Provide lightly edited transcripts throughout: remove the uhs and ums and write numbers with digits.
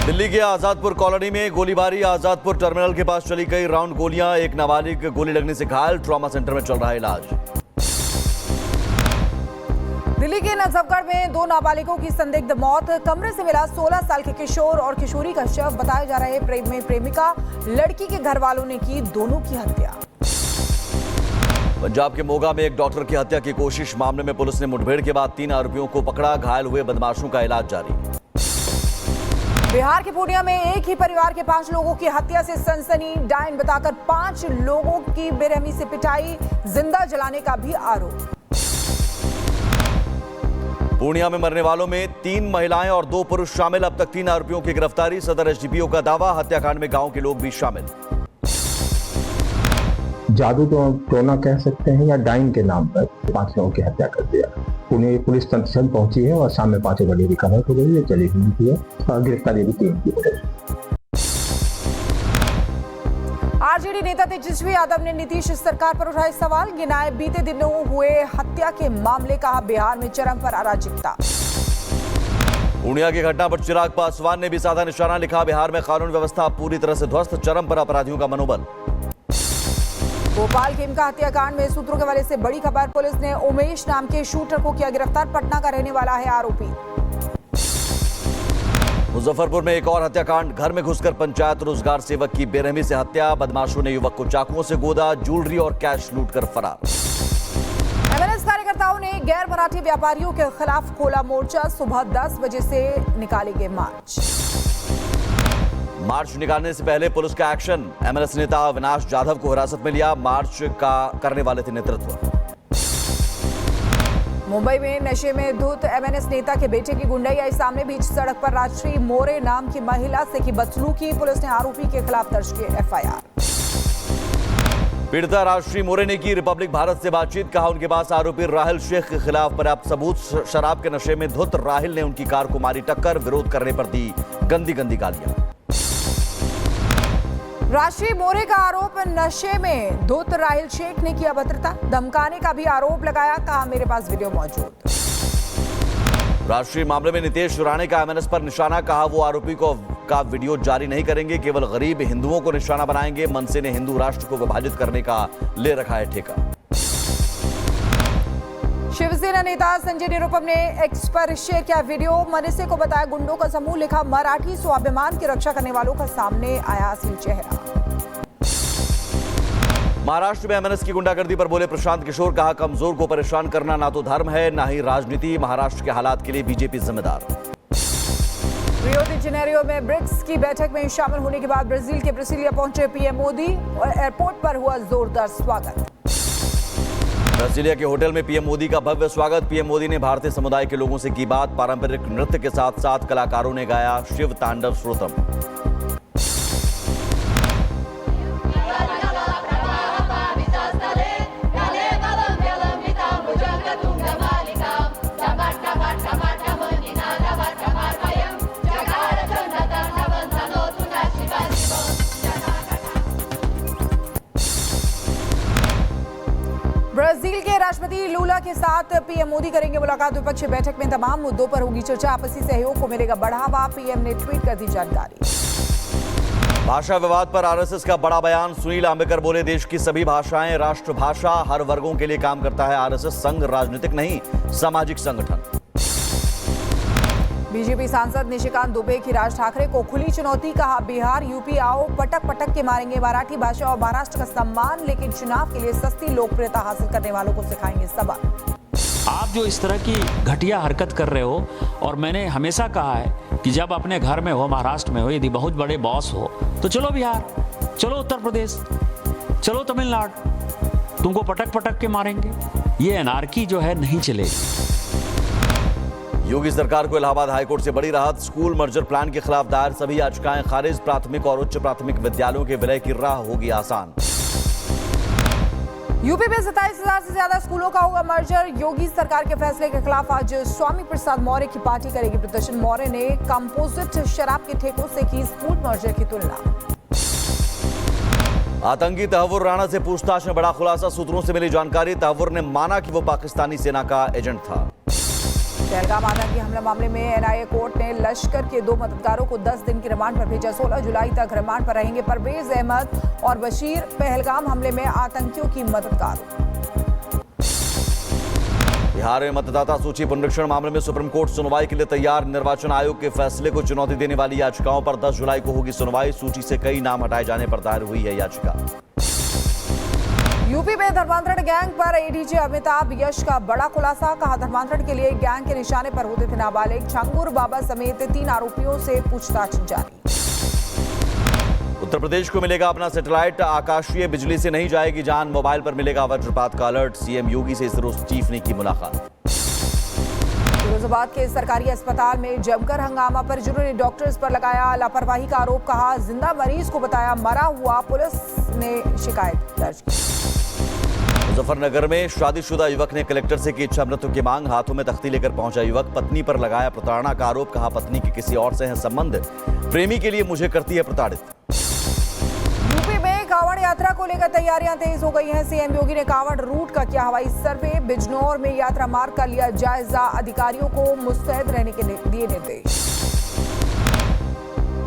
दिल्ली के आजादपुर कॉलोनी में गोलीबारी। आजादपुर टर्मिनल के पास चली कई राउंड गोलियां। एक नाबालिग गोली लगने से घायल, ट्रॉमा सेंटर में चल रहा है इलाज। दिल्ली के नजफगढ़ में 2 नाबालिगों की संदिग्ध मौत। कमरे से मिला 16 साल के किशोर और किशोरी का शव। बताया जा रहा है प्रेम में प्रेमिका, लड़की के घर वालों ने की दोनों की हत्या। पंजाब के मोगा में एक डॉक्टर की हत्या की कोशिश। मामले में पुलिस ने मुठभेड़ के बाद 3 आरोपियों को पकड़ा। घायल हुए बदमाशों का इलाज जारी। बिहार के पूर्णिया में एक ही परिवार के 5 लोगों की हत्या से सनसनी। डायन बताकर 5 लोगों की बेरहमी से पिटाई, जिंदा जलाने का भी आरोप। पूर्णिया में मरने वालों में 3 महिलाएं और 2 पुरुष शामिल। अब तक 3 आरोपियों की गिरफ्तारी। सदर एसडीपीओ का दावा, हत्याकांड में गांव के लोग भी शामिल। जादू टोना कह सकते हैं या डाइन के नाम पर 5 लोगों की हत्या कर दिया। पुणे पुलिस तत्काल पहुंची है और सामने 5 बड़ी रिकवर हो गई है, चली हुई है और गिरफ्तारी भी 3 की हो गई। आरजेडी नेता तेजस्वी यादव ने नीतीश सरकार पर उठाए सवाल। गिनाए बीते दिनों हुए हत्या के मामले। कहा बिहार में चरम पर अराजकता। पूर्णिया की घटना पर चिराग पासवान ने भी साधा निशाना। लिखा, बिहार में कानून व्यवस्था पूरी तरह से ध्वस्त, चरम पर अपराधियों का मनोबल। भोपाल खेमका हत्याकांड में सूत्रों के हवाले से बड़ी खबर। पुलिस ने उमेश नाम के शूटर को किया गिरफ्तार। पटना का रहने वाला है आरोपी। मुजफ्फरपुर में एक और हत्याकांड। घर में घुसकर पंचायत रोजगार सेवक की बेरहमी से हत्या। बदमाशों ने युवक को चाकुओं से गोदा, ज्वेलरी और कैश लूटकर फरार। एमएनएस कार्यकर्ताओं ने गैर मराठी व्यापारियों के खिलाफ खोला मोर्चा। सुबह 10 बजे से निकालेंगे मार्च। मार्च निकालने से पहले पुलिस का एक्शन। एमएनएस नेता अविनाश जाधव को हिरासत में लिया। मार्च का करने वाले थे नेतृत्व। मुंबई में नशे में धुत एमएनएस नेता के बेटे की गुंडाई आई सामने। बीच सड़क पर राजश्री मोरे नाम की महिला से की बदसलूकी। पुलिस ने आरोपी के खिलाफ दर्ज की एफआईआर। पीड़िता राजश्री मोरे ने की रिपब्लिक भारत से बातचीत। कहा, उनके पास आरोपी राहिल शेख के खिलाफ पर्याप्त सबूत। शराब के नशे में धुत राहिल ने उनकी कार को मारी टक्कर। विरोध करने पर दी गंदी गंदी गालियां। राजश्री मोरे का आरोप, नशे में धुत राहिल शेख ने किया अभद्रता। धमकाने का भी आरोप लगाया। कहा, मेरे पास वीडियो मौजूद। राष्ट्रीय मामले में नितेश राणे का एमएनएस पर निशाना। कहा, वो आरोपी का वीडियो जारी नहीं करेंगे, केवल गरीब हिंदुओं को निशाना बनाएंगे। मनसे ने हिंदू राष्ट्र को विभाजित करने का ले रखा है ठेका। शिवसेना नेता संजय निरुपम ने एक्स पर शेयर किया वीडियो। मनसे को बताया गुंडों का समूह। लिखा, मराठी स्वाभिमान की रक्षा करने वालों का सामने आया असली चेहरा। महाराष्ट्र में एमएनएस की गुंडागर्दी पर बोले प्रशांत किशोर। कहा, कमजोर को परेशान करना ना तो धर्म है ना ही राजनीति। महाराष्ट्र के हालात के लिए बीजेपी जिम्मेदार। रियो डी जेनेरियो में ब्रिक्स की बैठक में शामिल होने के बाद ब्राजील के ब्रासिलिया पहुंचे पीएम मोदी और एयरपोर्ट पर हुआ जोरदार स्वागत। ब्रासीलिया के होटल में पीएम मोदी का भव्य स्वागत। पीएम मोदी ने भारतीय समुदाय के लोगों से की बात। पारंपरिक नृत्य के साथ साथ कलाकारों ने गाया शिव तांडव श्रोतम। ब्राजील के राष्ट्रपति लूला के साथ पीएम मोदी करेंगे मुलाकात। द्विपक्षीय बैठक में तमाम मुद्दों पर होगी चर्चा। आपसी सहयोग को मिलेगा बढ़ावा। पीएम ने ट्वीट कर दी जानकारी। भाषा विवाद पर आरएसएस का बड़ा बयान। सुनील आंबेडकर बोले, देश की सभी भाषाएं राष्ट्रभाषा। हर वर्गों के लिए काम करता है आरएसएस। संघ राजनीतिक नहीं, सामाजिक संगठन। बीजेपी सांसद निशिकांत दुबे की राज ठाकरे को खुली चुनौती। कहा, बिहार यूपी आओ, पटक पटक के मारेंगे। मराठी भाषा और महाराष्ट्र का सम्मान, लेकिन चुनाव के लिए सस्ती लोकप्रियता हासिल करने वालों को सिखाएंगे सबक। आप जो इस तरह की घटिया हरकत कर रहे हो, और मैंने हमेशा कहा है कि जब अपने घर में हो, महाराष्ट्र में हो, यदि बहुत बड़े बॉस हो तो चलो बिहार, चलो उत्तर प्रदेश, चलो तमिलनाडु, तुमको पटक पटक के मारेंगे। ये एनार्की जो है नहीं चलेगी। योगी सरकार को इलाहाबाद हाईकोर्ट से बड़ी राहत। स्कूल मर्जर प्लान के खिलाफ दायर सभी याचिकाएं खारिज। प्राथमिक और उच्च प्राथमिक विद्यालयों के विलय की राह होगी आसान। यूपी में 27,000 से ज्यादा स्कूलों का होगा मर्जर। योगी सरकार के फैसले के खिलाफ आज स्वामी प्रसाद मौर्य की पार्टी करेगी प्रदर्शन। मौर्य ने कंपोजिट शराब के ठेकों से की स्कूल मर्जर की तुलना। आतंकी तहव्वुर राणा से पूछताछ में बड़ा खुलासा। सूत्रों से मिली जानकारी, तहव्वुर ने माना कि वो पाकिस्तानी सेना का एजेंट था। पहलगाम आतंकी हमला मामले में एनआईए कोर्ट ने लश्कर के 2 मददगारों को 10 दिन की रिमांड पर भेजा। 16 जुलाई तक रिमांड पर रहेंगे परवेज अहमद और बशीर, पहलगाम हमले में आतंकियों की मददगार। बिहार में मतदाता सूची पुनरीक्षण मामले में सुप्रीम कोर्ट सुनवाई के लिए तैयार। निर्वाचन आयोग के फैसले को चुनौती देने वाली याचिकाओं पर 10 जुलाई को होगी सुनवाई। सूची से कई नाम हटाए जाने पर दायर हुई है याचिका। यूपी में धर्मांतरण गैंग पर एडीजी अमिताभ यश का बड़ा खुलासा। कहा, धर्मांतरण के लिए गैंग के निशाने पर होते थे नाबालिग। छंगूर बाबा समेत 3 आरोपियों से पूछताछ जारी। उत्तर प्रदेश को मिलेगा अपना सैटेलाइट। आकाशीय बिजली से नहीं जाएगी जान। मोबाइल पर मिलेगा वज्रपात का अलर्ट। सीएम योगी से इसरो चीफ ने की मुलाकात। फिरोजाबाद के सरकारी अस्पताल में जमकर हंगामा। परिजनों ने डॉक्टर्स पर लगाया लापरवाही का आरोप। कहा, जिंदा मरीज को बताया मरा हुआ। पुलिस ने शिकायत दर्ज की। मुजफ्फरनगर में शादीशुदा युवक ने कलेक्टर से की इच्छा मृत्यु की मांग। हाथों में तख्ती लेकर पहुंचा युवक। पत्नी पर लगाया प्रताड़ना का आरोप। कहा, पत्नी के किसी और से है संबंध। प्रेमी के लिए मुझे करती है प्रताड़ित। यूपी में कांवड़ यात्रा को लेकर तैयारियां तेज हो गई हैं। सीएम योगी ने कांवड़ रूट का किया हवाई सर्वे। बिजनौर में यात्रा मार्ग का लिया जायजा। अधिकारियों को मुस्तैद रहने के दिए निर्देश।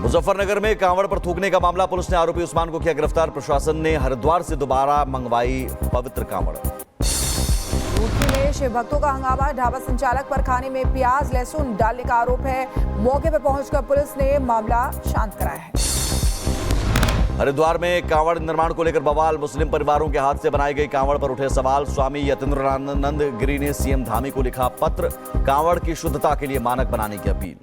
मुजफ्फरनगर में कांवड़ पर थूकने का मामला। पुलिस ने आरोपी उस्मान को किया गिरफ्तार। प्रशासन ने हरिद्वार से दोबारा मंगवाई पवित्र कांवड़। रूड़की में शिव भक्तों का हंगामा। ढाबा संचालक पर खाने में प्याज लहसुन डालने का आरोप है। मौके पर पहुंचकर पुलिस ने मामला शांत कराया है। हरिद्वार में कांवड़ निर्माण को लेकर बवाल। मुस्लिम परिवारों के हाथ से बनाई गई कांवड़ पर उठे सवाल। स्वामी यतीन्द्रानंद गिरी ने सीएम धामी को लिखा पत्र। कांवड़ की शुद्धता के लिए मानक बनाने की अपील।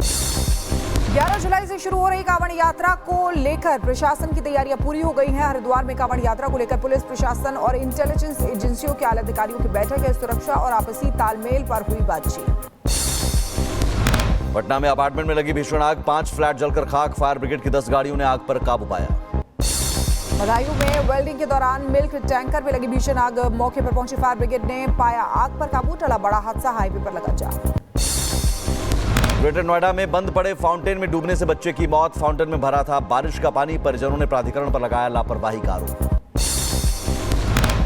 11 जुलाई से शुरू हो रही कांवड़ यात्रा को लेकर प्रशासन की तैयारियां पूरी हो गई हैं। हरिद्वार में कांवड़ यात्रा को लेकर पुलिस प्रशासन और इंटेलिजेंस एजेंसियों के आला अधिकारियों की बैठक है। सुरक्षा और आपसी तालमेल पर हुई बातचीत। पटना में अपार्टमेंट में लगी भीषण आग। 5 फ्लैट जलकर खाक। फायर ब्रिगेड की 10 गाड़ियों ने आग पर काबू पाया। बदायूं में वेल्डिंग के दौरान मिल्क टैंकर में लगी भीषण आग। मौके पर पहुंची फायर ब्रिगेड ने पाया आग पर काबू। टला बड़ा हादसा। हाईवे पर लगा जाम। ग्रेटर नोएडा में बंद पड़े फाउंटेन में डूबने से बच्चे की मौत। फाउंटेन में भरा था बारिश का पानी। परिजनों ने प्राधिकरण पर लगाया लापरवाही का आरोप।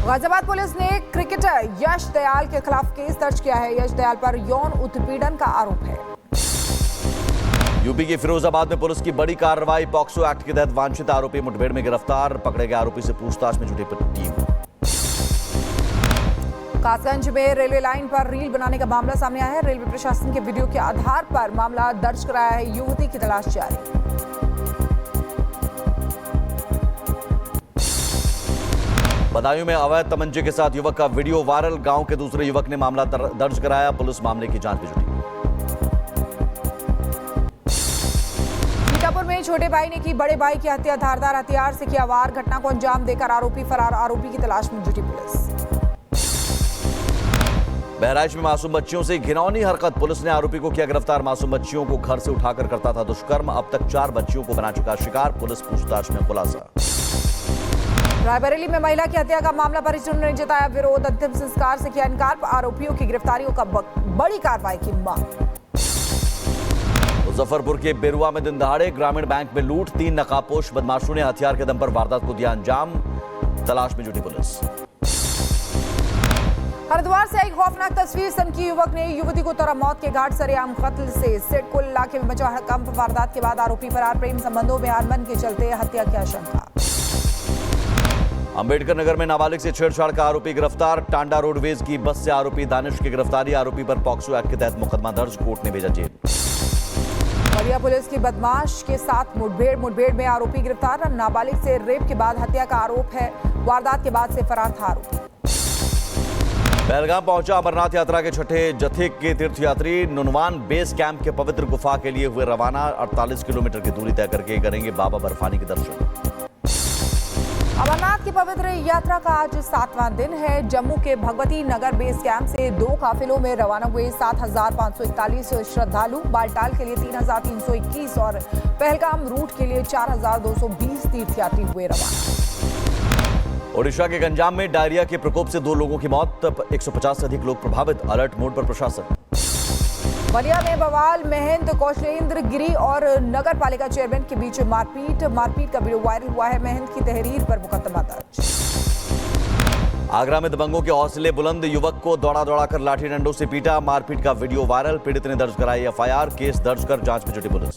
गाजियाबाद पुलिस ने क्रिकेटर यश दयाल के खिलाफ केस दर्ज किया है। यश दयाल पर यौन उत्पीड़न का आरोप है। यूपी के फिरोजाबाद में पुलिस की बड़ी कार्रवाई। पॉक्सो एक्ट के तहत वांछित आरोपी मुठभेड़ में गिरफ्तार। पकड़े गए आरोपी से पूछताछ में जुटी टीम। कासगंज में रेलवे लाइन पर रील बनाने का मामला सामने आया है। रेलवे प्रशासन के वीडियो के आधार पर मामला दर्ज कराया है। युवती की तलाश जारी। बदायूं में अवैध तमंचे के साथ युवक का वीडियो वायरल। गांव के दूसरे युवक ने मामला दर्ज कराया। पुलिस मामले की जांच में जुटी। सीतापुर में छोटे भाई ने की बड़े भाई की हत्या। धारदार हथियार से किया वार। घटना को अंजाम देकर आरोपी फरार। आरोपी की तलाश में जुटी पुलिस। बहराइच में मासूम बच्चियों से घिनौनी हरकत। पुलिस ने आरोपी को किया गिरफ्तार। मासूम बच्चियों को घर से उठाकर करता था दुष्कर्म। अब तक 4 बच्चियों को बना चुका शिकार। पुलिस पूछताछ में खुलासा। रायबरेली में महिला की हत्या का मामला। परिजनों ने जताया विरोध। अंतिम संस्कार से किया इनकार। आरोपियों की गिरफ्तारियों का बड़ी कार्रवाई की मांग। मुजफ्फरपुर के बेरुआ में दिन दहाड़े ग्रामीण बैंक में लूट। 3 नकाबपोश बदमाशों ने हथियार के दम पर वारदात को दिया अंजाम। तलाश में जुटी पुलिस। हरिद्वार से आई खौफनाक तस्वीर। सनकी युवक ने युवती को तोड़ा मौत के घाट। सरेआम कत्ल से सिडकुल इलाके में मचा हड़कंप। वारदात के बाद आरोपी फरार। प्रेम संबंधों में अनबन के चलते हत्या की आशंका। अंबेडकर नगर में नाबालिग से छेड़छाड़ का आरोपी गिरफ्तार। टांडा रोडवेज की बस से आरोपी दानिश की गिरफ्तारी। आरोपी पर पॉक्सो एक्ट के तहत मुकदमा दर्ज। कोर्ट ने भेजा जेल। बलिया पुलिस की बदमाश के साथ मुठभेड़ में आरोपी गिरफ्तार। नाबालिग से रेप के बाद हत्या का आरोप है। वारदात के बाद से फरार था आरोपी। पहलगाम पहुंचा अमरनाथ यात्रा के छठे जत्थे के तीर्थयात्री। नुनवान बेस कैंप के पवित्र गुफा के लिए हुए रवाना। 48 किलोमीटर की दूरी तय करके करेंगे बाबा बर्फानी के दर्शन। अमरनाथ की पवित्र यात्रा का आज 7वां दिन है। जम्मू के भगवती नगर बेस कैंप से 2 काफिलों में रवाना हुए 7,541 श्रद्धालु। बालटाल के लिए 3,321 और पहलगाम रूट के लिए 4,220 तीर्थयात्री हुए रवाना। ओडिशा के गंजाम में डायरिया के प्रकोप से 2 लोगों की मौत। 150 से अधिक लोग प्रभावित। अलर्ट मोड पर प्रशासन। बलिया में बवाल। महंत कौशलेंद्र गिरी और नगर पालिका चेयरमैन के बीच मारपीट का वीडियो वायरल हुआ है। महंत की तहरीर पर मुकदमा दर्ज। आगरा में दबंगों के हौसले बुलंद, युवक को दौड़ा दौड़ाकर लाठी डंडों से पीटा, मारपीट का वीडियो वायरल, पीड़ित ने दर्ज कराई एफआईआर, केस दर्ज कर जांच में जुटी पुलिस।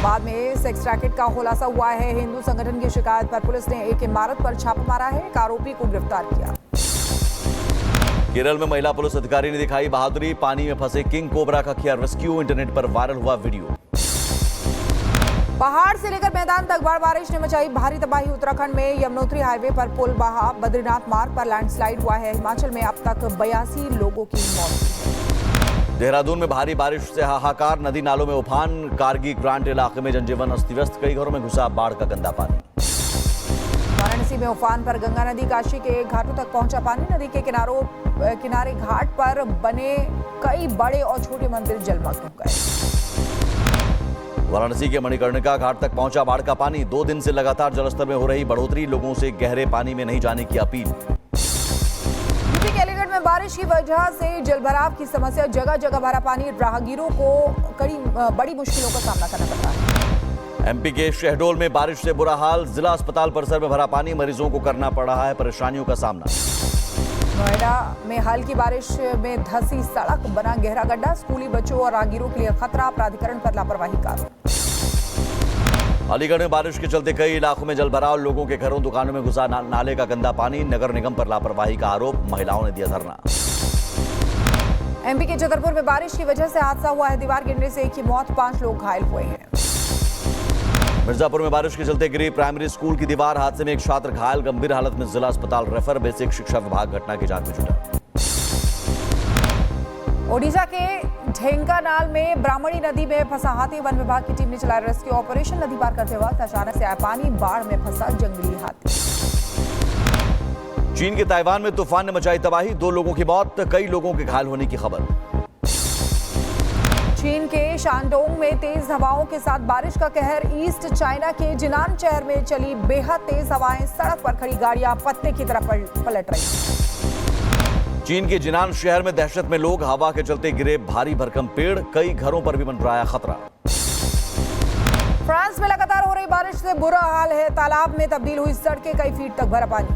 बाद में सेक्स रैकेट का खुलासा हुआ है। हिंदू संगठन की शिकायत पर पुलिस ने एक इमारत पर छापा मारा है, एक आरोपी को गिरफ्तार किया। केरल में महिला पुलिस अधिकारी ने दिखाई बहादुरी, पानी में फंसे किंग कोबरा का किया रेस्क्यू, इंटरनेट पर वायरल हुआ वीडियो। पहाड़ से लेकर मैदान तक बारिश ने मचाई भारी तबाही। उत्तराखंड में यमुनोत्री हाईवे पर पुल बहा, बद्रीनाथ मार्ग पर लैंडस्लाइड हुआ है। हिमाचल में अब तक 82 लोगों की मौत हुई है। देहरादून में भारी बारिश से हाहाकार, नदी नालों में उफान, कारगी ग्रांट इलाके में जनजीवन अस्त व्यस्त, कई घरों में घुसा बाढ़ का गंदा पानी। वाराणसी में उफान पर गंगा नदी, काशी के घाटों तक पहुंचा पानी। नदी के किनारे घाट पर बने कई बड़े और छोटे मंदिर जलमग्न हो गए। वाराणसी के मणिकर्णिका घाट तक पहुंचा बाढ़ का पानी, 2 दिन से लगातार जलस्तर में हो रही बढ़ोतरी, लोगों से गहरे पानी में नहीं जाने की अपील। यूपी के अलीगढ़ में बारिश की वजह से जलभराव की समस्या, जगह जगह भरा पानी, राहगीरों को बड़ी मुश्किलों का सामना करना पड़ रहा है। एमपी के शहडोल में बारिश से बुरा हाल, जिला अस्पताल परिसर में भरा पानी, मरीजों को करना पड़ रहा है परेशानियों का सामना। नोएडा में हल्की बारिश में धंसी सड़क, बना गहरा गड्ढा, स्कूली बच्चों और राहगीरों के लिए खतरा, प्राधिकरण पर लापरवाही का आरोप। अलीगढ़ में बारिश के चलते कई इलाकों में जलभराव, लोगों के घरों दुकानों में घुसा नाले का गंदा पानी, नगर निगम पर लापरवाही का आरोप, महिलाओं ने दिया धरना। एमपी के छतरपुर में बारिश की वजह से हादसा हुआ है, दीवार गिरने से एक की मौत, 5 लोग घायल हुए हैं। मिर्जापुर में बारिश के चलते गिरी प्राइमरी स्कूल की दीवार, हादसे में एक छात्र घायल, गंभीर हालत में जिला अस्पताल रेफर, बेसिक शिक्षा विभाग घटना की जांच में जुटा। ओडिशा के ढेंकानाल में ब्राह्मणी नदी में फंसा हाथी, वन विभाग की टीम ने चलाया रेस्क्यू ऑपरेशन। नदी पार करते वक्त अचानक से आया पानी, बाढ़ में फंसा जंगली हाथी। चीन के ताइवान में तूफान ने मचाई तबाही, 2 लोगों की मौत, कई लोगों के घायल होने की खबर। चीन के शानडोंग में तेज हवाओं के साथ बारिश का कहर, ईस्ट चाइना के जिनान शहर में चली बेहद तेज हवाएं, सड़क पर खड़ी गाड़ियां पत्ते की तरह पलट रही। चीन के जिनान शहर में दहशत में लोग, हवा के चलते गिरे भारी भरकम पेड़, कई घरों पर भी मंडराया खतरा। फ्रांस में लगातार हो रही बारिश से बुरा हाल है, तालाब में तब्दील हुई सड़कें, कई फीट तक भरा पानी।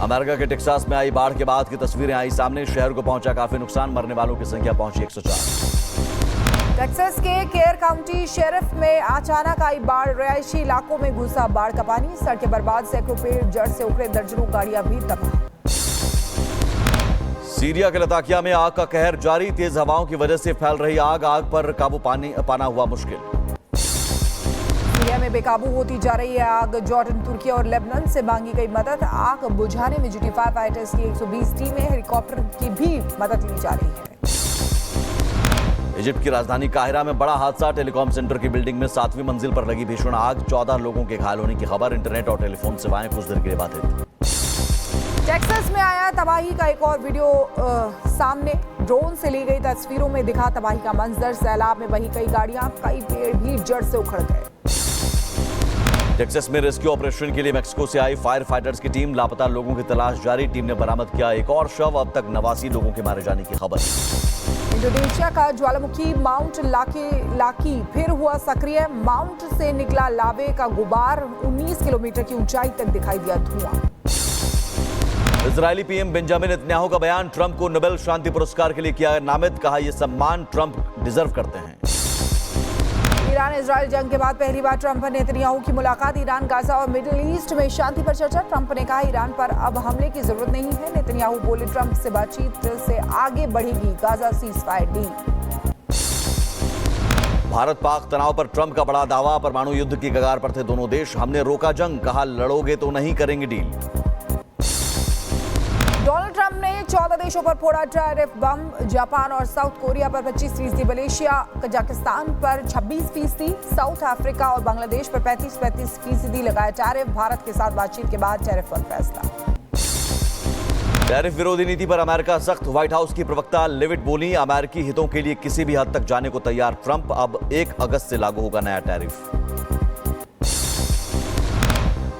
अमेरिका के टेक्सास में आई बाढ़ के बाद की तस्वीरें आई सामने, शहर को पहुंचा काफी नुकसान, मरने वालों की संख्या पहुंची 104। टेक्सास के केयर काउंटी शेरिफ में अचानक आई बाढ़, रिहायशी इलाकों में घुसा बाढ़ का पानी, सड़कें बर्बाद, सैकड़ों पेड़ जड़ से उखड़े, दर्जनों गाड़ियां भी तबाह। सीरिया के लताकिया में आग का कहर जारी, तेज हवाओं की वजह से फैल रही आग पर काबू पाना हुआ मुश्किल। सीरिया में बेकाबू होती जा रही है आग, जॉर्डन, तुर्की और लेबनान से मांगी गई मदद। आग बुझाने में जुटी फायर फाइटर्स की 120 टीमें, हेलीकॉप्टर की भी मदद ली जा रही है। इजिप्ट की राजधानी काहिरा में बड़ा हादसा, टेलीकॉम सेंटर की बिल्डिंग में 7वीं मंजिल पर लगी भीषण आग, 14 लोगों के घायल होने की खबर, इंटरनेट और टेलीफोन सेवाएं कुछ देर के लिए बाधित। टेक्सास में आया तबाही का एक और वीडियो सामने, ड्रोन से ली गई तस्वीरों में दिखा तबाही का मंजर, सैलाब में बही कई गाड़ियां, कई पेड़ भी जड़ से उखड़ गए। टेक्सास में रेस्क्यू ऑपरेशन के लिए मैक्सिको से आई फायर फाइटर्स की टीम, लापता लोगों की तलाश जारी, टीम ने बरामद किया एक और शव, अब तक 89 लोगों के मारे जाने की खबर। इंडोनेशिया का ज्वालामुखी माउंट लाकी फिर हुआ सक्रिय, माउंट से निकला लावे का गुबार, 19 किलोमीटर की ऊंचाई तक दिखाई दिया धुआं। इजरायली पीएम बेंजामिन नेतन्याहू का बयान, ट्रंप को नोबेल शांति पुरस्कार के लिए किया नामित, कहा यह सम्मान ट्रंप डिजर्व करते हैं। ईरान इजरायल जंग के बाद पहली बार ट्रंप और नेतन्याहू की मुलाकात, ईरान, गाजा और मिडिल ईस्ट में शांति पर चर्चा। ट्रंप ने कहा ईरान पर अब हमले की जरूरत नहीं है, नेतन्याहू बोले ट्रंप से बातचीत से आगे बढ़ेगी Gaza ceasefire deal. Bharat Pak तनाव पर ट्रंप का बड़ा दावा, परमाणु युद्ध की कगार पर थे दोनों देश, हमने रोका जंग, कहा लड़ोगे तो नहीं करेंगे डील। डोनाल्ड ट्रंप ने 14 देशों पर फोड़ा टैरिफ बम, जापान और साउथ कोरिया पर 25%, मलेशिया, कजाकिस्तान पर 26%, साउथ अफ्रीका और बांग्लादेश पर 35% लगाया टैरिफ। भारत के साथ बातचीत के बाद टैरिफ पर फैसला। टैरिफ विरोधी नीति पर अमेरिका सख्त, व्हाइट हाउस की प्रवक्ता लेविट बोली, अमेरिकी हितों के लिए किसी भी हद तक जाने को तैयार ट्रंप, अब 1 अगस्त से लागू होगा नया टैरिफ।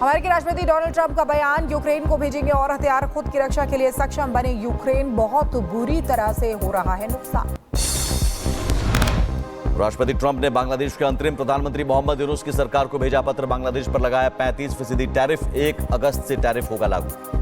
अमेरिकी राष्ट्रपति डोनाल्ड ट्रंप का बयान, यूक्रेन को भेजेंगे और हथियार, खुद की रक्षा के लिए सक्षम बने यूक्रेन, बहुत बुरी तरह से हो रहा है नुकसान। राष्ट्रपति ट्रंप ने बांग्लादेश के अंतरिम प्रधानमंत्री मोहम्मद यूनुस की सरकार को भेजा पत्र। बांग्लादेश पर लगाया 35% टैरिफ, 1 अगस्त से टैरिफ होगा लागू।